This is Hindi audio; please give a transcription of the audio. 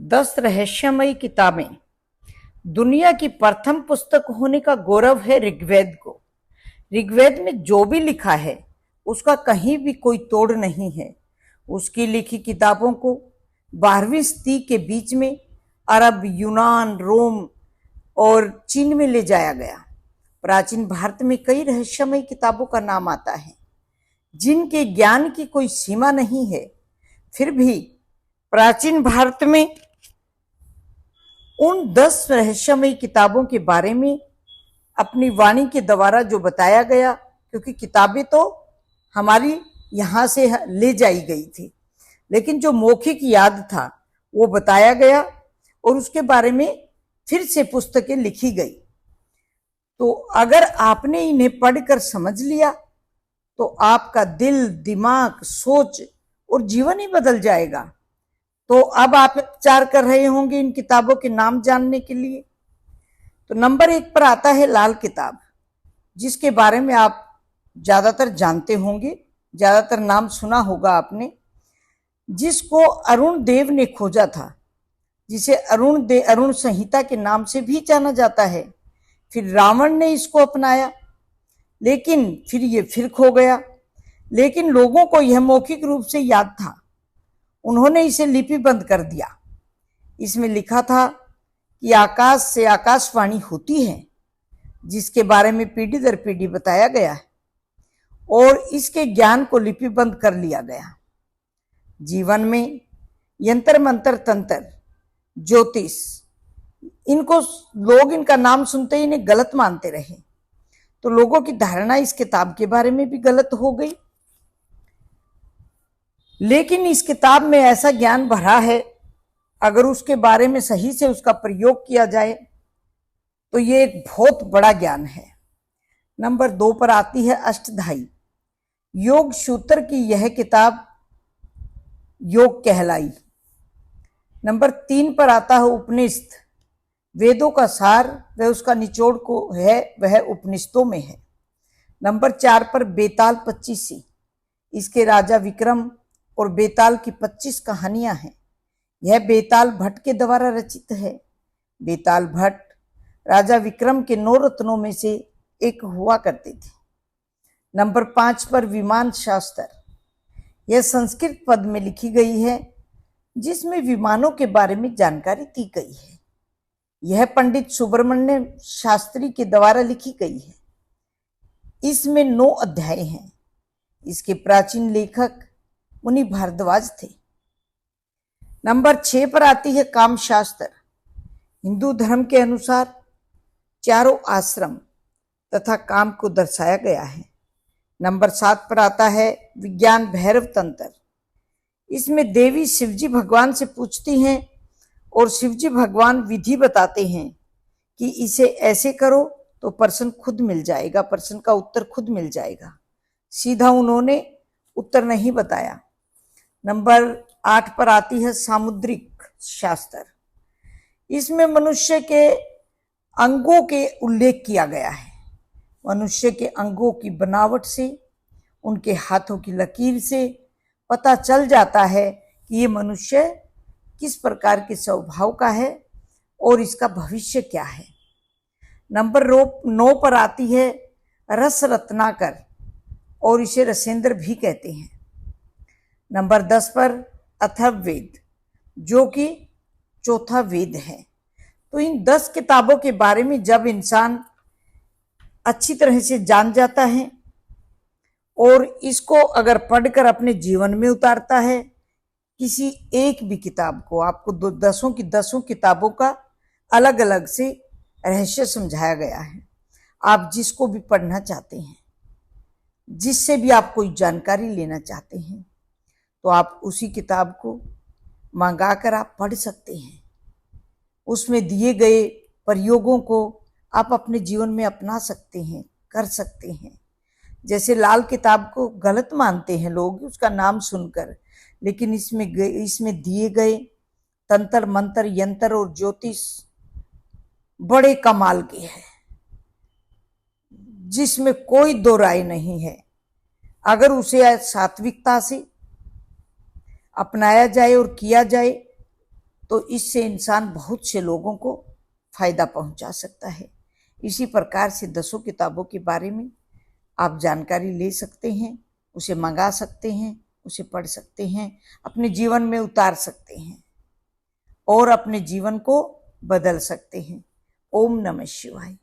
10 रहस्यमयी किताबें। दुनिया की प्रथम पुस्तक होने का गौरव है ऋग्वेद को। ऋग्वेद में जो भी लिखा है उसका कहीं भी कोई तोड़ नहीं है। उसकी लिखी किताबों को 12वीं सदी के बीच में अरब, यूनान, रोम और चीन में ले जाया गया। प्राचीन भारत में कई रहस्यमयी किताबों का नाम आता है जिनके ज्ञान की कोई सीमा नहीं है। फिर भी प्राचीन भारत में उन 10 रहस्यमयी किताबों के बारे में अपनी वाणी के द्वारा जो बताया गया, क्योंकि किताबें तो हमारी यहाँ से ले जाई गई थी, लेकिन जो मौखिक याद था वो बताया गया और उसके बारे में फिर से पुस्तकें लिखी गई। तो अगर आपने इन्हें पढ़कर समझ लिया तो आपका दिल, दिमाग, सोच और जीवन ही बदल जाएगा। तो अब आप इंतजार कर रहे होंगे इन किताबों के नाम जानने के लिए। तो नंबर 1 पर आता है लाल किताब, जिसके बारे में आप ज्यादातर जानते होंगे, ज्यादातर नाम सुना होगा आपने, जिसको अरुण देव ने खोजा था, जिसे अरुण संहिता के नाम से भी जाना जाता है। फिर रावण ने इसको अपनाया, लेकिन फिर ये फिर खो गया। लेकिन लोगों को यह मौखिक रूप से याद था, उन्होंने इसे लिपिबद्ध कर दिया। इसमें लिखा था कि आकाश से आकाशवाणी होती है, जिसके बारे में पीढ़ी दर पीढ़ी बताया गया है और इसके ज्ञान को लिपिबद्ध कर लिया गया। जीवन में यंत्र मंत्र, तंत्र, ज्योतिष, इनको लोग इनका नाम सुनते ही इन्हें गलत मानते रहे, तो लोगों की धारणा इस किताब के बारे में भी गलत हो गई। लेकिन इस किताब में ऐसा ज्ञान भरा है, अगर उसके बारे में सही से उसका प्रयोग किया जाए तो ये एक बहुत बड़ा ज्ञान है। नंबर 2 पर आती है अष्टधाई योग सूत्र की यह किताब योग कहलाई। नंबर 3 पर आता है उपनिषद, वेदों का सार वह उसका निचोड़ को है, वह उपनिषदों में है। नंबर 4 पर बेताल 25, इसके राजा विक्रम और बेताल की 25 कहानियां हैं। यह बेताल भट्ट के द्वारा रचित है। बेताल भट्ट राजा विक्रम के 9 रत्नों में से एक हुआ करते थे। नंबर 5 पर विमान शास्त्र, यह संस्कृत पद में लिखी गई है, जिसमें विमानों के बारे में जानकारी दी गई है। यह पंडित सुब्रमण्य शास्त्री के द्वारा लिखी गई है। इसमें 9 अध्याय हैं। इसके प्राचीन लेखक मुनि भारद्वाज थे। नंबर 6 पर आती है काम शास्त्र। हिंदू धर्म के अनुसार चारों आश्रम तथा काम को दर्शाया गया है। नंबर 7 पर आता है विज्ञान भैरव तंत्र। इसमें देवी शिवजी भगवान से पूछती हैं और शिवजी भगवान विधि बताते हैं कि इसे ऐसे करो तो प्रश्न खुद मिल जाएगा, प्रश्न का उत्तर खुद मिल जाएगा। सीधा उन्होंने उत्तर नहीं बताया। नंबर 8 पर आती है सामुद्रिक शास्त्र। इसमें मनुष्य के अंगों के उल्लेख किया गया है। मनुष्य के अंगों की बनावट से, उनके हाथों की लकीर से पता चल जाता है कि ये मनुष्य किस प्रकार के स्वभाव का है और इसका भविष्य क्या है। नंबर 9 पर आती है रस रत्नाकर, और इसे रसेंद्र भी कहते हैं। नंबर 10 पर अथर्ववेद, जो कि चौथा वेद है। तो इन 10 किताबों के बारे में जब इंसान अच्छी तरह से जान जाता है और इसको अगर पढ़कर अपने जीवन में उतारता है, किसी एक भी किताब को, आपको 10 किताबों का अलग अलग से रहस्य समझाया गया है। आप जिसको भी पढ़ना चाहते हैं, जिससे भी आप कोई जानकारी लेना चाहते हैं, तो आप उसी किताब को मंगाकर आप पढ़ सकते हैं। उसमें दिए गए प्रयोगों को आप अपने जीवन में अपना सकते हैं, कर सकते हैं। जैसे लाल किताब को गलत मानते हैं लोग उसका नाम सुनकर, लेकिन इसमें दिए गए तंत्र मंत्र, यंत्र और ज्योतिष बड़े कमाल के हैं, जिसमें कोई दो राय नहीं है। अगर उसे सात्विकता से अपनाया जाए और किया जाए तो इससे इंसान बहुत से लोगों को फायदा पहुंचा सकता है। इसी प्रकार से 10 किताबों के बारे में आप जानकारी ले सकते हैं, उसे मंगा सकते हैं, उसे पढ़ सकते हैं, अपने जीवन में उतार सकते हैं और अपने जीवन को बदल सकते हैं। ओम नमः शिवाय।